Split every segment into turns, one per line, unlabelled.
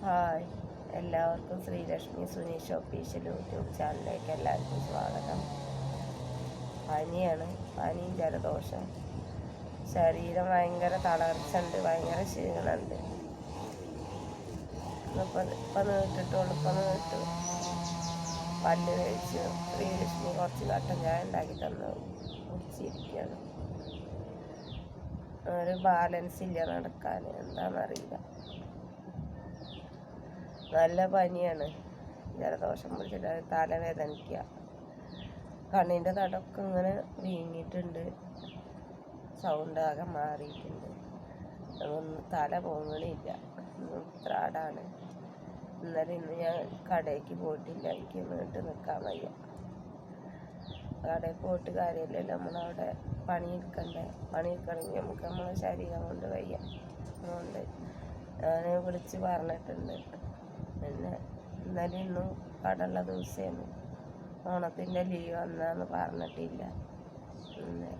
Hi, എല്ലാവർക്കും Sreelakshmi Suneesh official YouTube ചാനലിലേക്ക് എല്ലാവർക്കും സ്വാഗതം. പനിയും ജലദോഷം, ശരീരം ഭയങ്കര തളർച്ച ഉണ്ട്, ഭയങ്കര ക്ഷീണമുണ്ട്. ഇപ്പം നീട്ടു പല്ല് കഴിച്ച് ശ്രീലക്ഷ്മി കുറച്ച് കട്ടൻ ചായ ഉണ്ടാക്കി തന്നു കുടിച്ചിരിക്കുകയാണ്. ഒരു ബാലൻസ് ഇല്ല നടക്കാൻ, എന്താണെന്നറിയില്ല. നല്ല പനിയാണ്, ജലദോഷം പിടിച്ചിട്ട് തലവേദനിക്കുക, കണ്ണിൻ്റെ തടമൊക്കെ ഇങ്ങനെ വീങ്ങിയിട്ടുണ്ട്, സൗണ്ട് ആകെ മാറിയിട്ടുണ്ട്, തല പൊങ്ങണില്ല, ത്രാടാണ്. ഇന്ന് ഞാൻ കടയ്ക്ക് പോയിട്ടില്ല, എനിക്ക് വീട്ടിൽ നിൽക്കാൻ വയ്യ. കടയിൽ പോയിട്ട് കാര്യമില്ലല്ലോ, നമ്മളവിടെ പണിയെടുക്കണമെങ്കിൽ നമുക്ക് നമ്മളെ ശരീരം കൊണ്ട് വയ്യ. അതുകൊണ്ട് ഞാൻ വിളിച്ച് പറഞ്ഞിട്ടുണ്ട്. പിന്നെ ഇന്നലെ ഇന്നും കടയുള്ള ദിവസമാണ്, ഓണത്തിൻ്റെ ലീവ് വന്നാന്ന് പറഞ്ഞിട്ടില്ല. പിന്നെ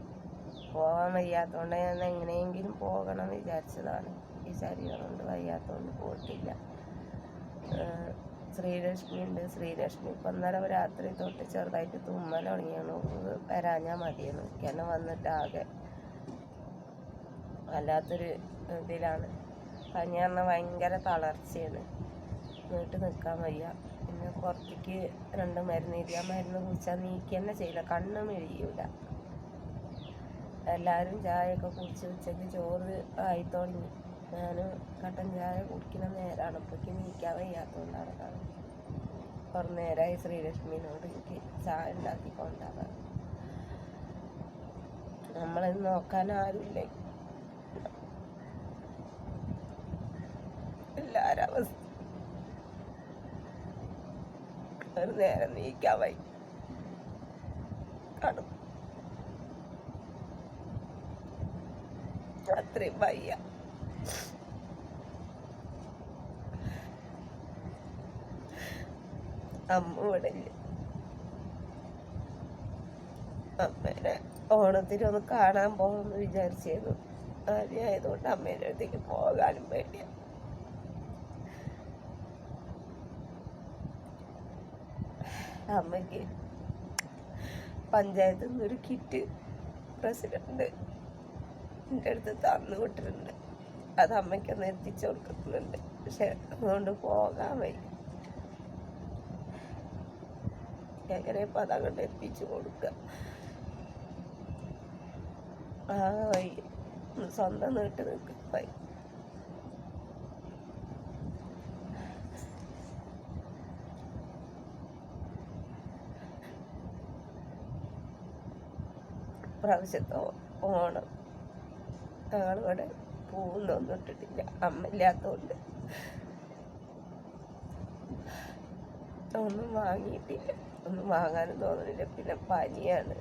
പോകാൻ വയ്യാത്തതുകൊണ്ട് ഞാൻ എങ്ങനെയെങ്കിലും പോകണം എന്ന് വിചാരിച്ചതാണ്. ഈ ശരീരം കൊണ്ട് വയ്യാത്തതുകൊണ്ട് പോയിട്ടില്ല. ശ്രീലക്ഷ്മി ഉണ്ട്, ശ്രീലക്ഷ്മി ഇപ്പം ഇന്നലെ രാത്രി തൊട്ട് ചെറുതായിട്ട് തുമ്മൽ തുടങ്ങിയാണ്. വരാഞ്ഞാൽ മതിയെന്ന് എന്നെ വന്നിട്ട് ആകെ വല്ലാത്തൊരു ഇതിലാണ്. പനി പറഞ്ഞാൽ ഭയങ്കര തളർച്ചയാണ്, വീട്ടിൽ നിൽക്കാൻ വയ്യ. പിന്നെ പുറത്തേക്ക് 2 മരുന്ന് എഴുതി, ആ മരുന്ന് കുടിച്ചാൽ നീക്കി തന്നെ ചെയ്യില്ല, കണ്ണും എഴുതിയില്ല. എല്ലാവരും ചായയൊക്കെ കുടിച്ച് ഉച്ചയ്ക്ക് ചോറ് ആയി തുടങ്ങി. ഞാൻ കട്ടൻ ചായ കുടിക്കുന്ന നേരമാണ്, ഇപ്പോഴേക്ക് നീക്കാൻ വയ്യാത്തതുകൊണ്ടാണ്. കുറേ നേരമായി ശ്രീലക്ഷ്മിനോട് എനിക്ക് ചായ ഉണ്ടാക്കി കൊണ്ടാകാം. നമ്മളിന്ന് നോക്കാൻ ആരുമില്ല, എല്ലാവരും അവസ്ഥ ഒരു നേരം നീക്കാൻ വയ്യ, അത്രയും വയ്യ. അമ്മ ഇവിടെ ഇല്ല. അമ്മേനെ ഓണത്തിനൊന്ന് കാണാൻ പോകണമെന്ന് വിചാരിച്ചിരുന്നു. ആദ്യമായതുകൊണ്ട് അമ്മേൻ്റെ അടുത്തേക്ക് പോകാനും പേടിയാണ്. അമ്മയ്ക്ക് പഞ്ചായത്തിൽ നിന്നൊരു കിറ്റ് പ്രസിഡന്റ് എൻ്റെ അടുത്ത് തന്നു വിട്ടിട്ടുണ്ട്, അത് അമ്മയ്ക്കൊന്ന് എത്തിച്ചു കൊടുക്കുന്നുണ്ട്. പക്ഷെ അതുകൊണ്ട് പോകാൻ വയ്യ. എങ്ങനെ ഇപ്പം അതങ്ങോട്ട് എത്തിച്ചു കൊടുക്കുക, വയ്യ. സ്വന്തം നീട്ട് നിൽക്കും വയ്യ. പ്രാവശ്യത്തെ ഓണം ഞങ്ങളിവിടെ പൂവൊന്നും ഇട്ടിട്ടില്ല, അമ്മ ഇല്ലാത്തതുകൊണ്ട് ഒന്നും വാങ്ങിയിട്ടില്ല, ഒന്നും വാങ്ങാനും തോന്നുന്നില്ല. പിന്നെ പനിയാണ്.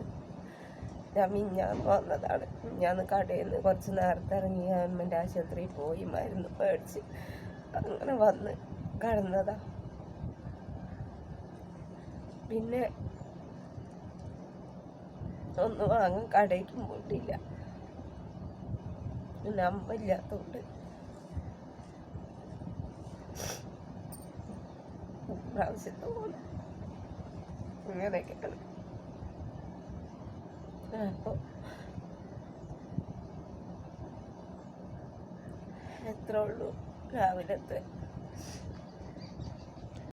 ഞാൻ മിഞ്ഞാന്ന് വന്നതാണ്. മിഞ്ഞാന്ന് കടയിൽ നിന്ന് കുറച്ച് നേരത്തെ ഇറങ്ങി ഗവൺമെൻറ് ആശുപത്രിയിൽ പോയി മരുന്ന് മേടിച്ച് അങ്ങനെ വന്ന് കിടന്നതാ. പിന്നെ ഒന്നും വാങ്ങാൻ കടയ്ക്കും പോയിട്ടില്ല, പിന്നെ അമ്മ ഇല്ലാത്തതുകൊണ്ട്. പ്രാവശ്യത്തെ പോലെ ഇങ്ങനെയൊക്കെയാണ്. അപ്പോൾ എത്ര ഉള്ളൂ രാവിലത്തെ